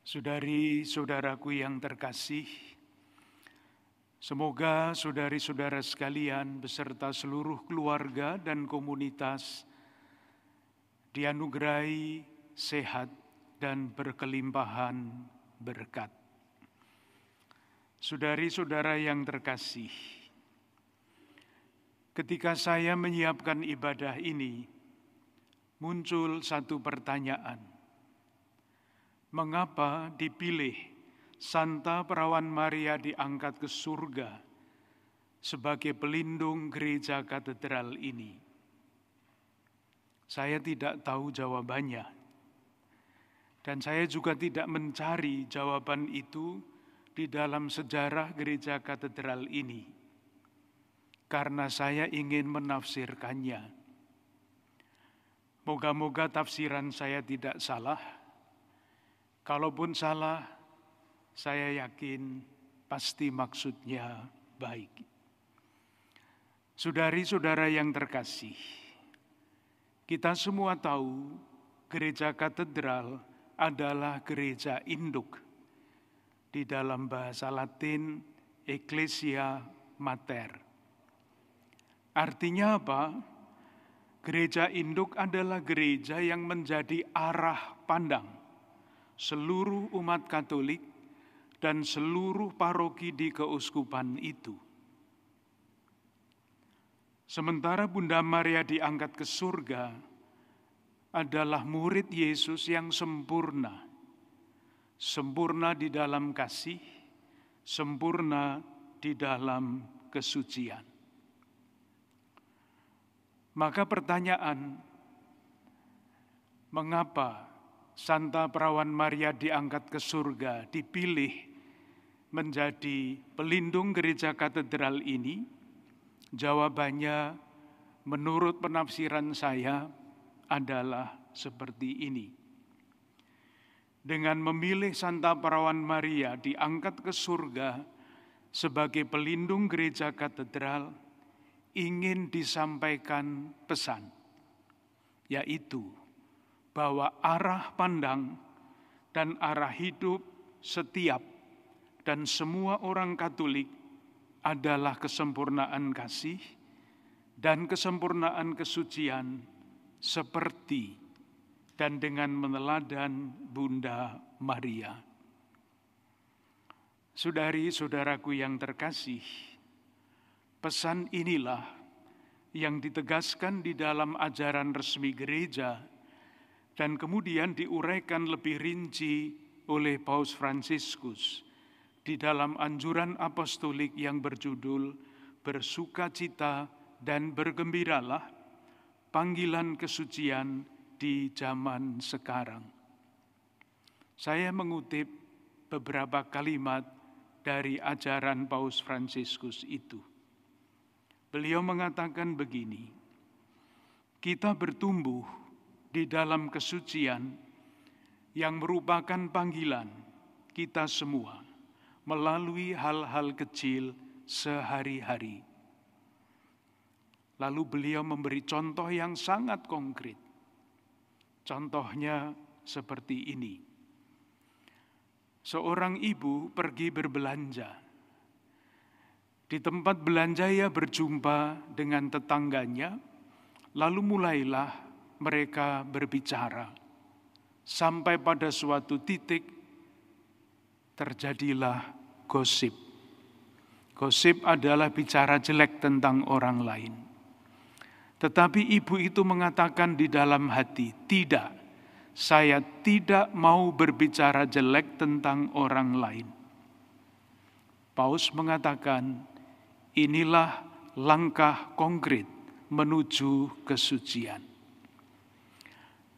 Saudari-saudaraku yang terkasih, semoga saudari-saudara sekalian beserta seluruh keluarga dan komunitas dianugerahi sehat dan berkelimpahan berkat. Saudari-saudara yang terkasih, ketika saya menyiapkan ibadah ini, muncul satu pertanyaan. Mengapa dipilih Santa Perawan Maria diangkat ke surga sebagai pelindung gereja katedral ini? Saya tidak tahu jawabannya. Dan saya juga tidak mencari jawaban itu di dalam sejarah gereja katedral ini. Karena saya ingin menafsirkannya. Moga-moga tafsiran saya tidak salah. Kalaupun salah, saya yakin pasti maksudnya baik. Saudari-saudara yang terkasih, kita semua tahu gereja katedral adalah gereja induk. Di dalam bahasa Latin, Ecclesia Mater. Artinya apa? Gereja induk adalah gereja yang menjadi arah pandang seluruh umat Katolik dan seluruh paroki di keuskupan itu. Sementara Bunda Maria diangkat ke surga adalah murid Yesus yang sempurna. Sempurna di dalam kasih, sempurna di dalam kesucian. Maka pertanyaan, mengapa Santa Perawan Maria diangkat ke surga, dipilih menjadi pelindung gereja katedral ini? Jawabannya menurut penafsiran saya adalah seperti ini. Dengan memilih Santa Perawan Maria diangkat ke surga sebagai pelindung gereja katedral, ingin disampaikan pesan, yaitu bahwa arah pandang dan arah hidup setiap dan semua orang Katolik adalah kesempurnaan kasih dan kesempurnaan kesucian seperti dan dengan meneladan Bunda Maria. Saudari-saudaraku yang terkasih, pesan inilah yang ditegaskan di dalam ajaran resmi gereja dan kemudian diuraikan lebih rinci oleh Paus Fransiskus di dalam anjuran apostolik yang berjudul Bersukacita dan bergembiralah, panggilan kesucian di zaman sekarang. Saya mengutip beberapa kalimat dari ajaran Paus Fransiskus itu. Beliau mengatakan begini, kita bertumbuh di dalam kesucian yang merupakan panggilan kita semua melalui hal-hal kecil sehari-hari. Lalu beliau memberi contoh yang sangat konkret. Contohnya seperti ini. Seorang ibu pergi berbelanja. Di tempat belanja ia berjumpa dengan tetangganya, lalu mulailah mereka berbicara, sampai pada suatu titik terjadilah gosip. Gosip adalah bicara jelek tentang orang lain. Tetapi ibu itu mengatakan di dalam hati, tidak, saya tidak mau berbicara jelek tentang orang lain. Paus mengatakan, inilah langkah konkret menuju kesucian.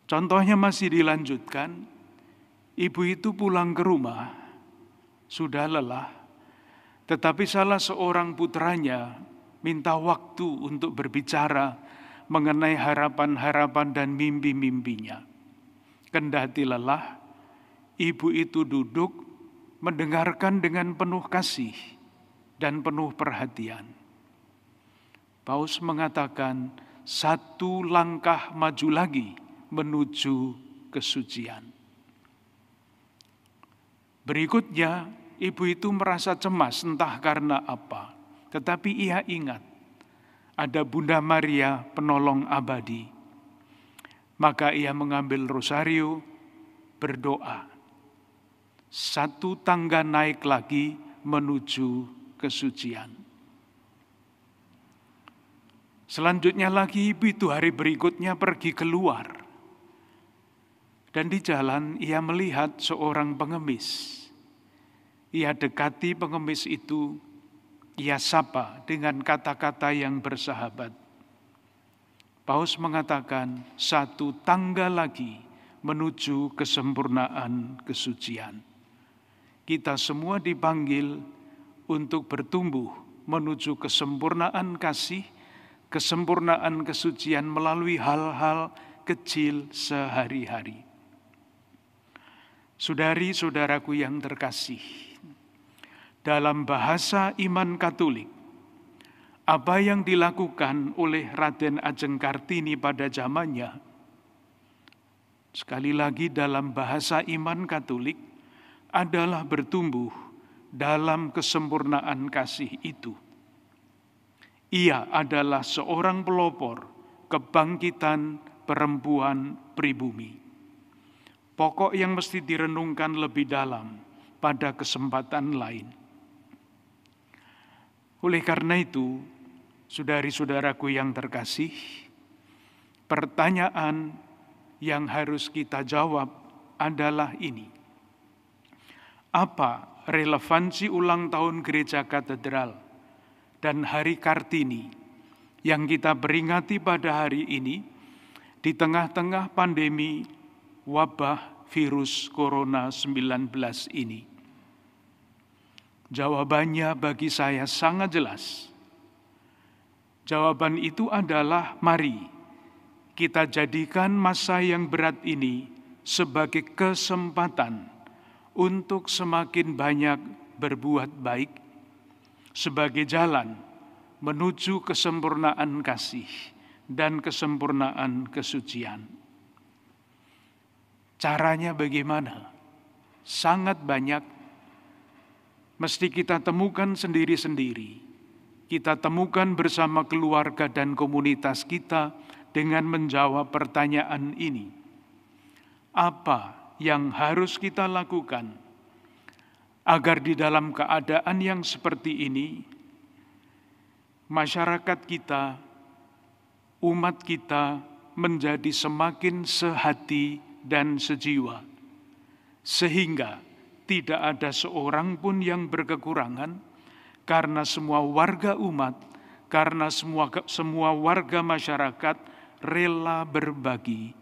Contohnya masih dilanjutkan, ibu itu pulang ke rumah, sudah lelah, tetapi salah seorang putranya minta waktu untuk berbicara mengenai harapan-harapan dan mimpi-mimpinya. Kendati lelah, ibu itu duduk mendengarkan dengan penuh kasih dan penuh perhatian. Paus mengatakan, satu langkah maju lagi menuju kesucian. Berikutnya, ibu itu merasa cemas entah karena apa. Tetapi ia ingat, ada Bunda Maria penolong abadi. Maka ia mengambil rosario, berdoa. Satu tangga naik lagi menuju kesucian. Selanjutnya lagi ibu itu hari berikutnya pergi keluar. Dan di jalan ia melihat seorang pengemis. Ia dekati pengemis itu, ia sapa dengan kata-kata yang bersahabat. Paus mengatakan, satu tangga lagi menuju kesempurnaan kesucian. Kita semua dipanggil untuk bertumbuh menuju kesempurnaan kasih, kesempurnaan kesucian melalui hal-hal kecil sehari-hari. Saudari-saudaraku yang terkasih, dalam bahasa iman Katolik, apa yang dilakukan oleh Raden Ajeng Kartini pada zamannya, sekali lagi dalam bahasa iman Katolik, adalah bertumbuh dalam kesempurnaan kasih itu. Ia adalah seorang pelopor kebangkitan perempuan pribumi. Pokok yang mesti direnungkan lebih dalam pada kesempatan lain. Oleh karena itu, saudari-saudaraku yang terkasih, pertanyaan yang harus kita jawab adalah ini. Apa relevansi ulang tahun Gereja Katedral dan Hari Kartini yang kita peringati pada hari ini di tengah-tengah pandemi wabah virus Corona 19 ini? Jawabannya bagi saya sangat jelas. Jawaban itu adalah mari kita jadikan masa yang berat ini sebagai kesempatan untuk semakin banyak berbuat baik, sebagai jalan menuju kesempurnaan kasih dan kesempurnaan kesucian. Caranya bagaimana? Sangat banyak. Mesti kita temukan sendiri-sendiri. Kita temukan bersama keluarga dan komunitas kita dengan menjawab pertanyaan ini. Apa yang harus kita lakukan agar di dalam keadaan yang seperti ini, masyarakat kita, umat kita menjadi semakin sehati dan sejiwa, sehingga tidak ada seorang pun yang berkekurangan, karena semua warga umat, karena semua warga masyarakat rela berbagi,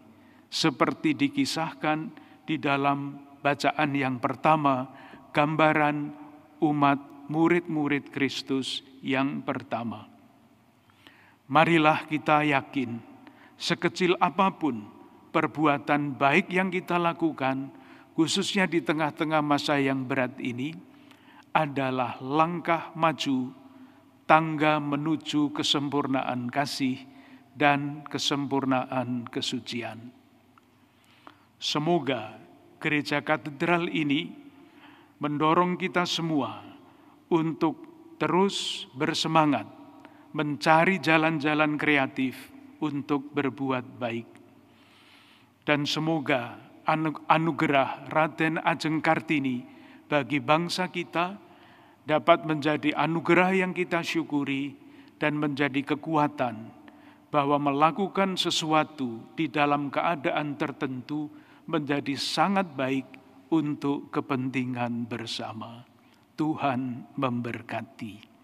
seperti dikisahkan di dalam bacaan yang pertama, gambaran umat murid-murid Kristus yang pertama. Marilah kita yakin, sekecil apapun perbuatan baik yang kita lakukan, khususnya di tengah-tengah masa yang berat ini, adalah langkah maju, tangga menuju kesempurnaan kasih dan kesempurnaan kesucian. Semoga Gereja Katedral ini mendorong kita semua untuk terus bersemangat mencari jalan-jalan kreatif untuk berbuat baik. Dan semoga anugerah Raden Ajeng Kartini bagi bangsa kita dapat menjadi anugerah yang kita syukuri dan menjadi kekuatan bahwa melakukan sesuatu di dalam keadaan tertentu menjadi sangat baik untuk kepentingan bersama. Tuhan memberkati.